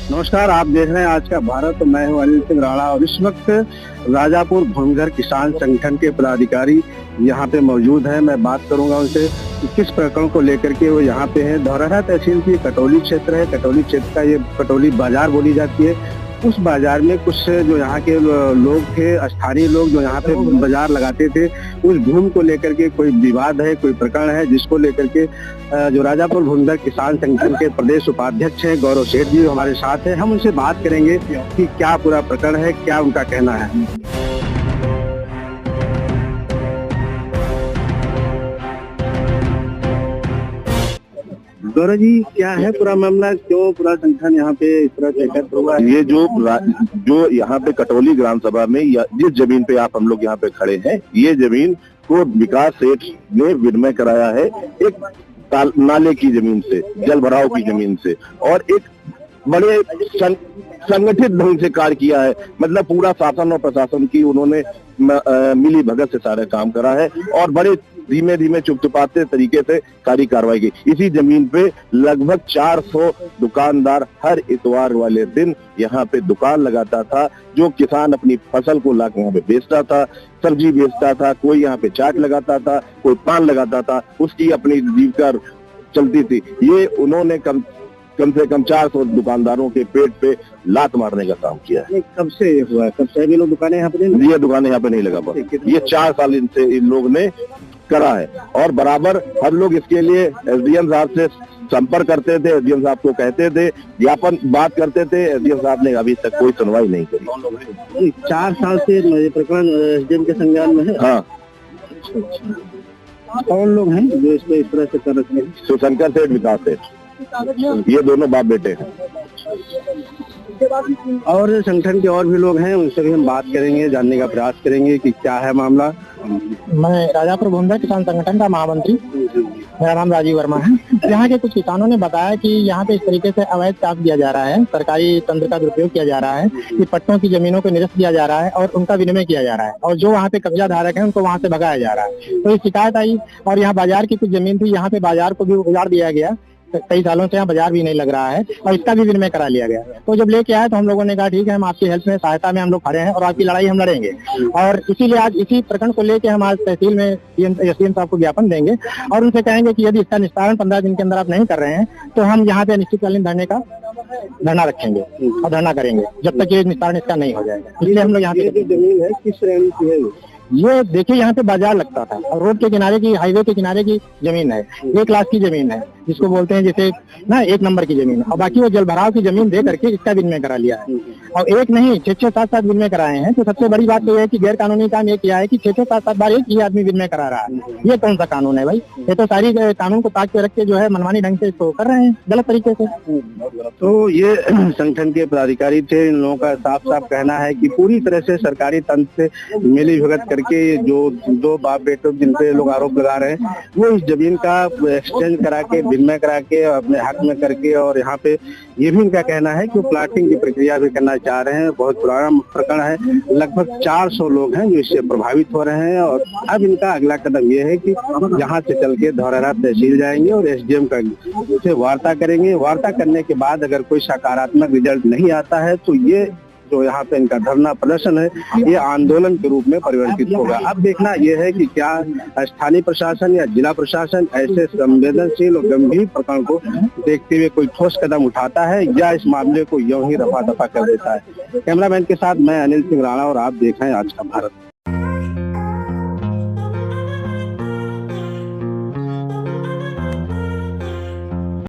नमस्कार, आप देख रहे हैं आज का भारत। मैं हूं अनिल सिंह राणा और इस वक्त राजापुर भूमिगढ़ किसान संगठन के पदाधिकारी यहां पे मौजूद हैं। मैं बात करूंगा उनसे कि किस प्रकरण को लेकर के वो यहां पे हैं। धौरहरा तहसील की कटौली क्षेत्र है। कटौली क्षेत्र का ये कटौली बाजार बोली जाती है। उस बाजार में कुछ जो यहाँ के लोग थे, स्थानीय लोग जो यहाँ पे बाजार लगाते थे, उस भूमि को लेकर के कोई विवाद है, कोई प्रकरण है, जिसको लेकर के जो राजापुर भूमिगढ़ किसान संगठन के प्रदेश उपाध्यक्ष हैं गौरव सेठ जी हमारे साथ हैं। हम उनसे बात करेंगे कि क्या पूरा प्रकरण है, क्या उनका कहना है। गौरव जी, क्या है पूरा मामला, क्यों पूरा संगठन यहाँ पे इस तरह से एकत्र हुआ है? ये जो यहाँ पे कटौली ग्राम सभा में जिस जमीन पे हम लोग यहाँ पे खड़े हैं, ये जमीन को विकास सेठ ने विनिमय कराया है एक नाले की जमीन से, जल भराव की जमीन से, और एक बड़े संगठित ढंग से कार्य किया है। मतलब पूरा शासन और प्रशासन की उन्होंने मिली भगत से सारा काम करा है और बड़े धीमे धीमे चुपचाते तरीके से सारी कार्रवाई की। इसी जमीन पे लगभग 400 दुकानदार हर इतवार वाले दिन यहाँ पे दुकान लगाता था। जो किसान अपनी फसल को लाकर यहाँ पे बेचता था, सब्जी बेचता था, कोई यहाँ पे चाट लगाता था, कोई पान लगाता था, उसकी अपनी जीविका चलती थी। ये उन्होंने कम से कम 400 दुकानदारों के पेट पे लात मारने का काम किया है। कब से ये हुआ है? कब से भी लोग दुकानें यहाँ पे ये दुकानें यहाँ पे नहीं लगा पाते। ये 4 साल इनसे इन लोग ने करा है और बराबर हम लोग इसके लिए एसडीएम साहब से संपर्क करते थे। एसडीएम साहब को कहते थे, ज्ञापन बात करते थे। एसडीएम साहब ने अभी तक कोई सुनवाई नहीं करी। 4 साल से ये प्रकरण एसडीएम के संज्ञान में है। हाँ। कौन लोग हैं जो इसको इस तरह से कर रहे हैं? शिवशंकर सेठ, विकास सेठ, ये दोनों बाप बेटे हैं। और संगठन के और भी लोग हैं, उनसे भी हम बात करेंगे, जानने का प्रयास करेंगे कि क्या है मामला। मैं राजापुर भूमिगढ़ किसान संगठन का महामंत्री, मेरा नाम राजीव वर्मा है। यहाँ के कुछ किसानों ने बताया कि यहाँ पे इस तरीके से अवैध काम किया जा रहा है, सरकारी तंत्र का दुरुपयोग किया जा रहा है, कि पट्टों की जमीनों को निरस्त किया जा रहा है और उनका विनिमय किया जा रहा है, और जो वहाँ पे कब्जा धारक है उनको वहाँ से भगाया जा रहा है। तो ये शिकायत आई और यहाँ बाजार की कुछ जमीन थी, यहाँ पे बाजार को भी उजाड़ दिया गया। कई सालों से यहाँ बाजार भी नहीं लग रहा है और इसका भी विनिमय करा लिया गया। तो जब लेके आए तो हम लोगों ने कहा ठीक है, हम आपकी हेल्प में, सहायता में हम लोग खड़े हैं और आपकी लड़ाई हम लड़ेंगे। और इसीलिए आज इसी प्रकरण को लेके हम आज तहसील में एसडीएम साहब को ज्ञापन देंगे और उनसे कहेंगे कि यदि इसका निस्तारण 15 दिन के अंदर आप नहीं कर रहे हैं तो हम यहाँ पे अनिश्चितकालीन धरना रखेंगे और धरना करेंगे जब तक ये निस्तारण इसका नहीं हो जाएगा। इसलिए हम लोग यहाँ पे जमीन है, किस श्रेणी की है? ये देखिए, यहाँ पे बाजार लगता था और रोड के किनारे की, हाईवे के किनारे की जमीन है। 1 लाख की जमीन है, जिसको बोलते हैं जैसे ना 1 नंबर की जमीन है, और बाकी वो जल भराव की जमीन दे करके इसका विनिमय करा लिया है। और एक नहीं, 6-6, 7-7 विनिमय कराए हैं। तो सबसे बड़ी बात तो है कि गैर कानूनी काम ये किया है कि 6-6, 7-7 बार एक ही आदमी विनिमय करा रहा है। ये कौन सा कानून है भाई? ये तो सारी कानून को ताक पे रख के जो है मनमानी ढंग से इसको कर रहे हैं, गलत तरीके से। तो ये संगठन के पदाधिकारी थे, इन लोगों का साफ साफ कहना है कि पूरी तरह से सरकारी तंत्र से मिली भगत करके जो 2 बाप बेटों जिन पे लोग आरोप लगा रहे हैं, वो इस जमीन का एक्सचेंज करा के, विनिमय करा के, अपने हक में करके, और यहाँ पे ये भी उनका कहना है कि वो प्लाटिंग की प्रक्रिया भी करना चाह रहे हैं। बहुत पुराना प्रकरण है, लगभग 400 लोग हैं जो इससे प्रभावित हो रहे हैं। और अब इनका अगला कदम ये है कि यहाँ से चल के धौरहरा तहसील जाएंगे और एसडीएम से वार्ता करेंगे। वार्ता करने के बाद अगर कोई सकारात्मक रिजल्ट नहीं आता है तो ये जो यहाँ पे इनका धरना प्रदर्शन है, ये आंदोलन के रूप में परिवर्तित होगा। अब देखना यह है कि क्या स्थानीय प्रशासन या जिला प्रशासन ऐसे संवेदनशील और गंभीर प्रकरण को देखते हुए कोई ठोस कदम उठाता है या इस मामले को यूं ही रफा दफा कर देता है। कैमरामैन के साथ मैं अनिल सिंह राणा और आप देख रहे हैं आज का भारत।